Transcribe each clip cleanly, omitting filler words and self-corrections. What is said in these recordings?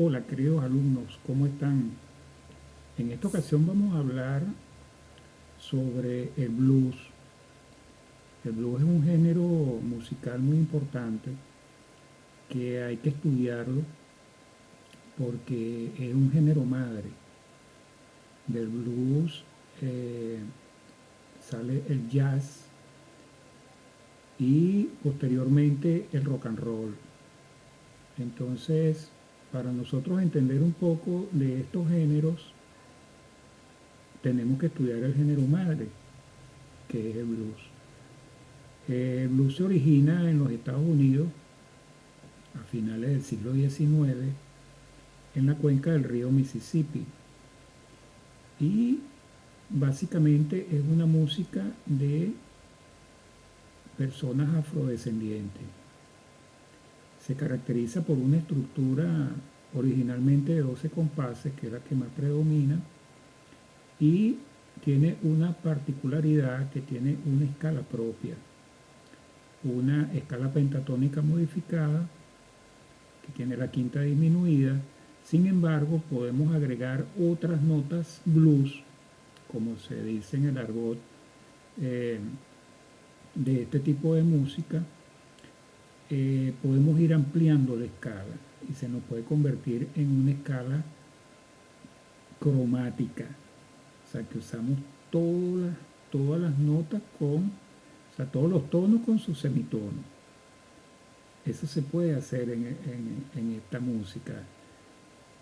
Hola, queridos alumnos, ¿cómo están? En esta ocasión vamos a hablar sobre el blues. El blues es un género musical muy importante que hay que estudiarlo porque es un género madre. Del blues eh, sale el jazz y posteriormente el rock and roll. Entonces, para nosotros entender un poco de estos géneros, tenemos que estudiar el género madre, que es el blues. El blues se origina en los Estados Unidos a finales del siglo XIX en la cuenca del río Mississippi y básicamente es una música de personas afrodescendientes. Se caracteriza por una estructura originalmente de 12 compases, que es la que más predomina, y tiene una particularidad que tiene una escala propia, una escala pentatónica modificada que tiene la quinta disminuida. Sin embargo, podemos agregar otras notas blues, como se dice en el argot eh, de este tipo de música. Podemos ir ampliando la escala y se nos puede convertir en una escala cromática. O sea, que usamos todas las notas o sea, todos los tonos con sus semitonos. Eso se puede hacer en esta música.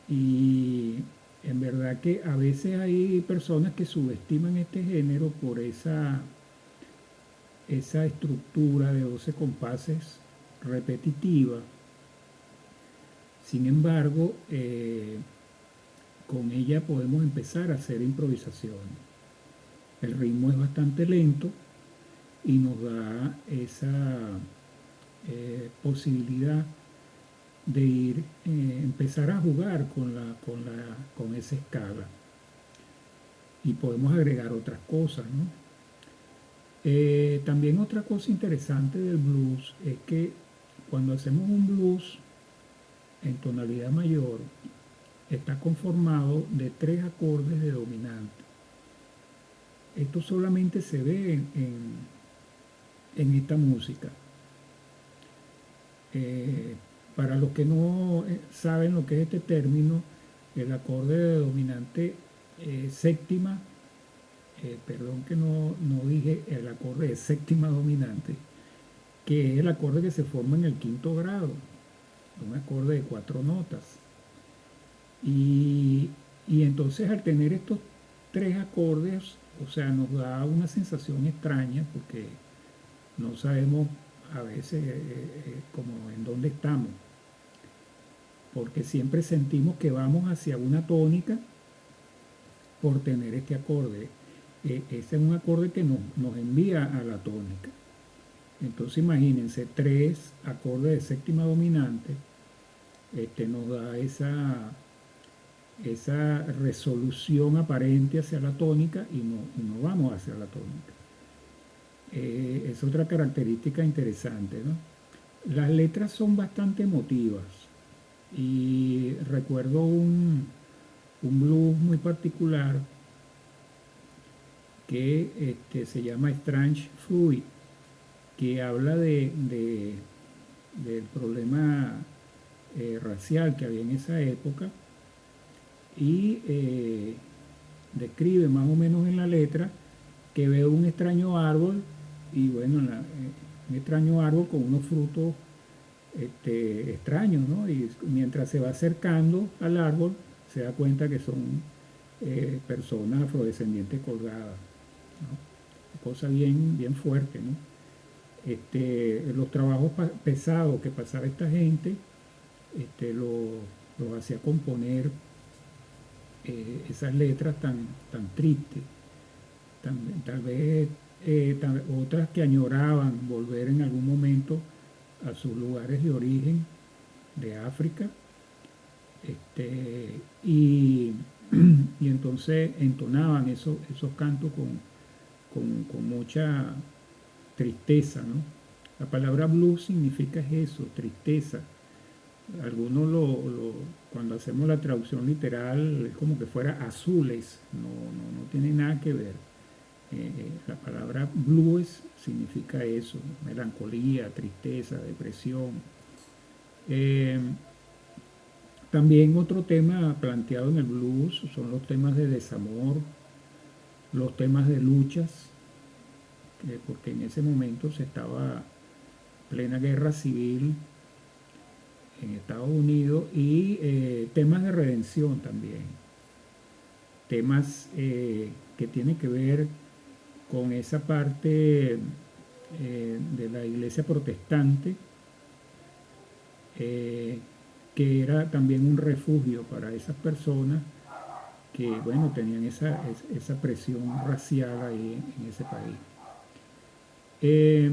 Y en verdad que a veces hay personas que subestiman este género por esa estructura de 12 compases repetitiva. Sin embargo, con ella podemos empezar a hacer improvisaciones. El ritmo es bastante lento y nos da esa posibilidad de empezar a jugar con esa escala y podemos agregar otras cosas, ¿no? También otra cosa interesante del blues es que cuando hacemos un blues en tonalidad mayor, está conformado de tres acordes de dominante. Esto solamente se ve en esta música. Eh, para los que no saben lo que es este término, el acorde de dominante séptima, perdón que no dije el acorde de séptima dominante, que es el acorde que se forma en el quinto grado, un acorde de cuatro notas. Y, y entonces al tener estos tres acordes, o sea, nos da una sensación extraña porque no sabemos a veces como en dónde estamos, porque siempre sentimos que vamos hacia una tónica por tener este acorde. Este es un acorde que nos envía a la tónica. Entonces imagínense, tres acordes de séptima dominante, nos da esa resolución aparente hacia la tónica y no vamos hacia la tónica. Es otra característica interesante, ¿no? Las letras son bastante emotivas y recuerdo un blues muy particular que se llama Strange Fruit, que habla del problema racial que había en esa época y describe más o menos en la letra que ve un extraño árbol y bueno, un extraño árbol con unos frutos extraños, ¿no? Y mientras se va acercando al árbol, se da cuenta que son personas afrodescendientes colgadas, ¿no? Cosa bien fuerte, ¿no? Los trabajos pesados que pasaba esta gente, los hacía componer esas letras tan tristes, tal vez otras que añoraban volver en algún momento a sus lugares de origen de África, y, y entonces entonaban esos cantos con mucha tristeza, ¿no? La palabra blues significa eso, tristeza. Algunos cuando cuando hacemos la traducción literal es como que fuera azules, no tiene nada que ver. La palabra blues significa eso, melancolía, tristeza, depresión. Eh, También otro tema planteado en el blues son los temas de desamor, los temas de luchas, porque en ese momento se estaba plena guerra civil en Estados Unidos y temas de redención también, temas que tienen que ver con esa parte de la iglesia protestante, eh, que era también un refugio para esas personas que, bueno, tenían esa presión racial ahí en ese país. Eh,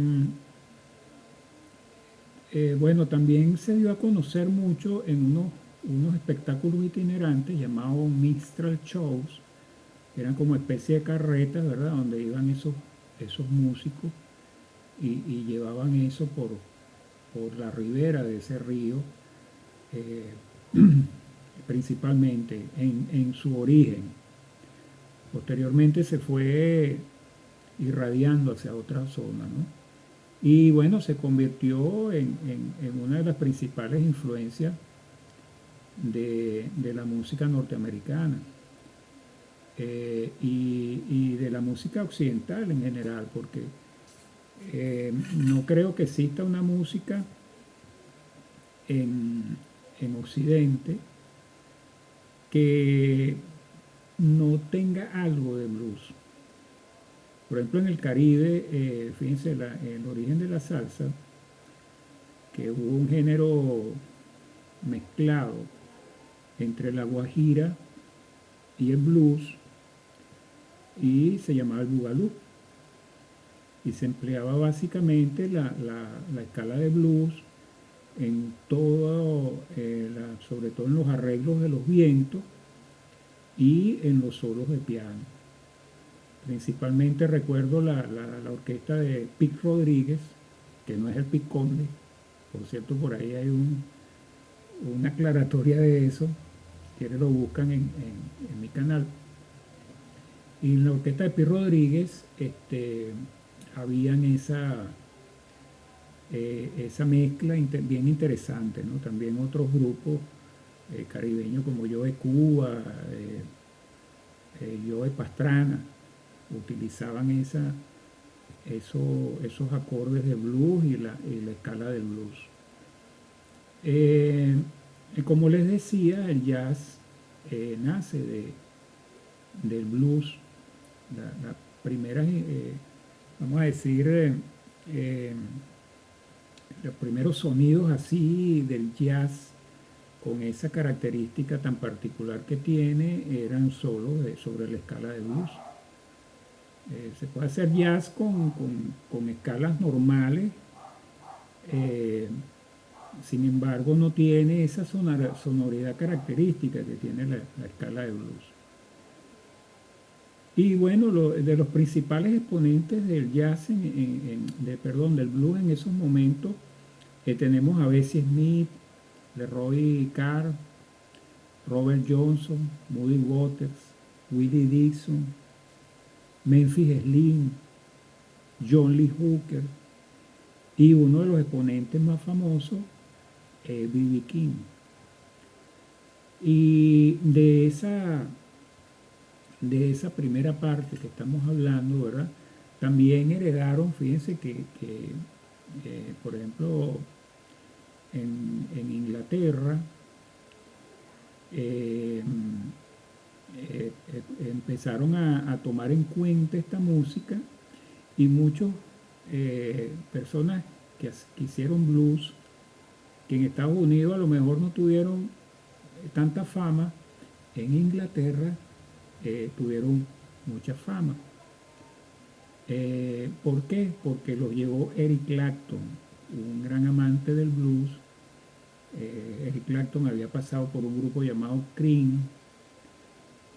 bueno, también se dio a conocer mucho en unos espectáculos itinerantes llamados minstrel shows, que eran como especie de carretas, ¿verdad? Donde iban esos músicos y llevaban eso por la ribera de ese río, eh, principalmente en su origen. Posteriormente se fue irradiando hacia otra zona, ¿no? Y bueno, se convirtió en una de las principales influencias de la música norteamericana, y de la música occidental en general, porque no creo que exista una música en, en Occidente que no tenga algo de blues. Por ejemplo, en el Caribe, fíjense, el origen de la salsa, que hubo un género mezclado entre la guajira y el blues, y se llamaba el bugalú. Y se empleaba básicamente la escala de blues en todo, sobre todo en los arreglos de los vientos y en los solos de piano. Principalmente recuerdo la orquesta de Pic Rodríguez, que no es el Pic Conde. Por cierto, por ahí hay una aclaratoria de eso, que lo buscan en mi canal. Y en la orquesta de Pic Rodríguez habían esa mezcla bien interesante, ¿no? También otros grupos caribeños como Yo de Cuba, Yo de Pastrana, utilizaban esos acordes de blues y la escala del blues. Eh, Como les decía, el jazz nace del blues. La primera, vamos a decir, eh, los primeros sonidos así del jazz con esa característica tan particular que tiene eran solo sobre la escala de blues. Se puede hacer jazz con escalas normales, eh, sin embargo no tiene esa sonoridad característica que tiene la escala de blues. Y bueno, de los principales exponentes del jazz, del blues en esos momentos, tenemos a Bessie Smith, Leroy Carr, Robert Johnson, Muddy Waters, Willie Dixon, Memphis Slim, John Lee Hooker y uno de los exponentes más famosos, B.B. King. Y de esa primera parte que estamos hablando, ¿verdad? También heredaron, fíjense que por ejemplo, en Inglaterra, empezaron a tomar en cuenta esta música y muchas personas que hicieron blues, que en Estados Unidos a lo mejor no tuvieron tanta fama, en Inglaterra tuvieron mucha fama. ¿Por qué? Porque los llevó Eric Clapton, un gran amante del blues. Eric Clapton había pasado por un grupo llamado Cream.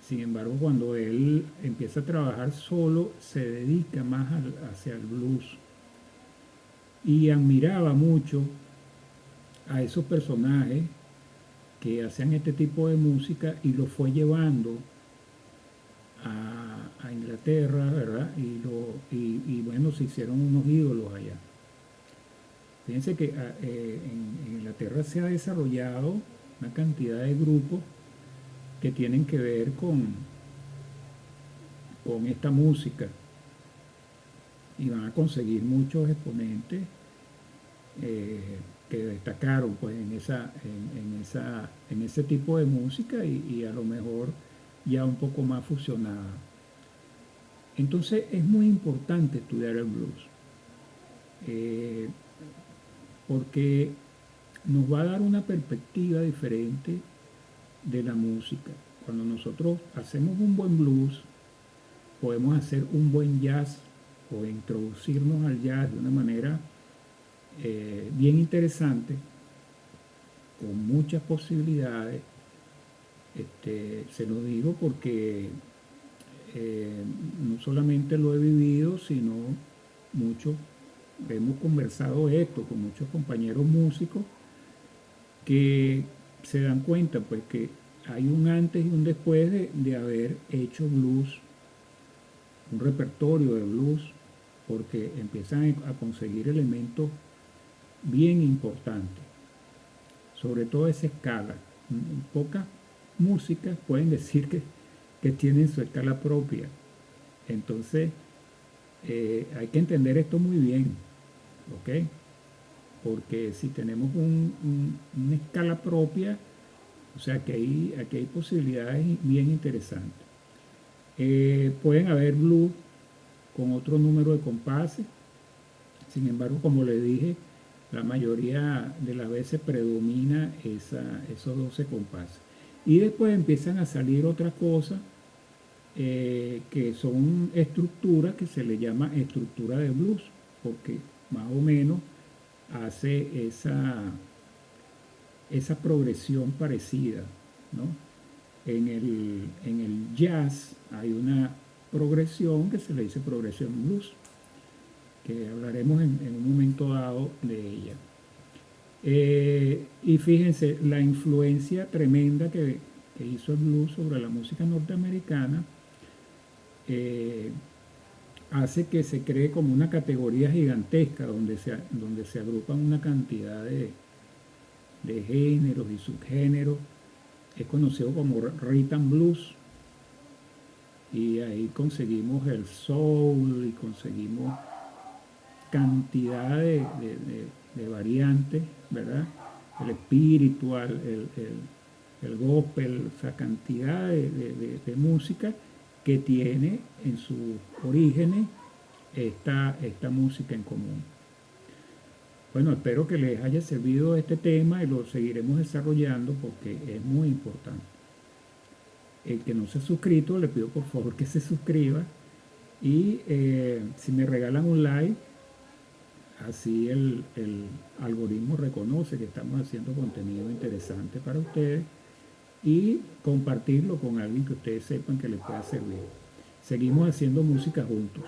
Sin embargo, cuando él empieza a trabajar solo, se dedica más hacia el blues. Y admiraba mucho a esos personajes que hacían este tipo de música y lo fue llevando a Inglaterra, ¿verdad? Y bueno, se hicieron unos ídolos allá. Fíjense que en Inglaterra se ha desarrollado una cantidad de grupos que tienen que ver con esta música y van a conseguir muchos exponentes que destacaron pues en ese tipo de música y a lo mejor ya un poco más fusionada. Entonces es muy importante estudiar el blues eh, porque nos va a dar una perspectiva diferente de la música. Cuando nosotros hacemos un buen blues, podemos hacer un buen jazz o introducirnos al jazz de una manera bien interesante, con muchas posibilidades. Se lo digo porque no solamente lo he vivido, sino mucho, hemos conversado esto con muchos compañeros músicos que se dan cuenta pues que hay un antes y un después de haber hecho blues, un repertorio de blues, porque empiezan a conseguir elementos bien importantes, sobre todo esa escala. Pocas músicas pueden decir que tienen su escala propia. Entonces, hay que entender esto muy bien, ¿ok? Porque si tenemos una escala propia, o sea que aquí hay posibilidades bien interesantes. Pueden haber blues con otro número de compases, sin embargo, como le dije, la mayoría de las veces predomina esos 12 compases. Y después empiezan a salir otras cosas que son estructuras que se le llama estructura de blues, porque más o menos hace esa progresión parecida, ¿no? En el jazz hay una progresión que se le dice progresión blues, que hablaremos en un momento dado de ella. Y fíjense, la influencia tremenda que hizo el blues sobre la música norteamericana eh, hace que se cree como una categoría gigantesca donde se agrupan una cantidad de géneros y subgéneros. Es conocido como rhythm blues y ahí conseguimos el soul y conseguimos cantidad de variantes, ¿verdad? El espiritual, el gospel, o sea, cantidad de música que tiene en sus orígenes esta música en común. Bueno, espero que les haya servido este tema y lo seguiremos desarrollando porque es muy importante. El que no se ha suscrito, le pido por favor que se suscriba y si me regalan un like, así el algoritmo reconoce que estamos haciendo contenido interesante para ustedes y compartirlo con alguien que ustedes sepan que les pueda servir. Seguimos haciendo música juntos.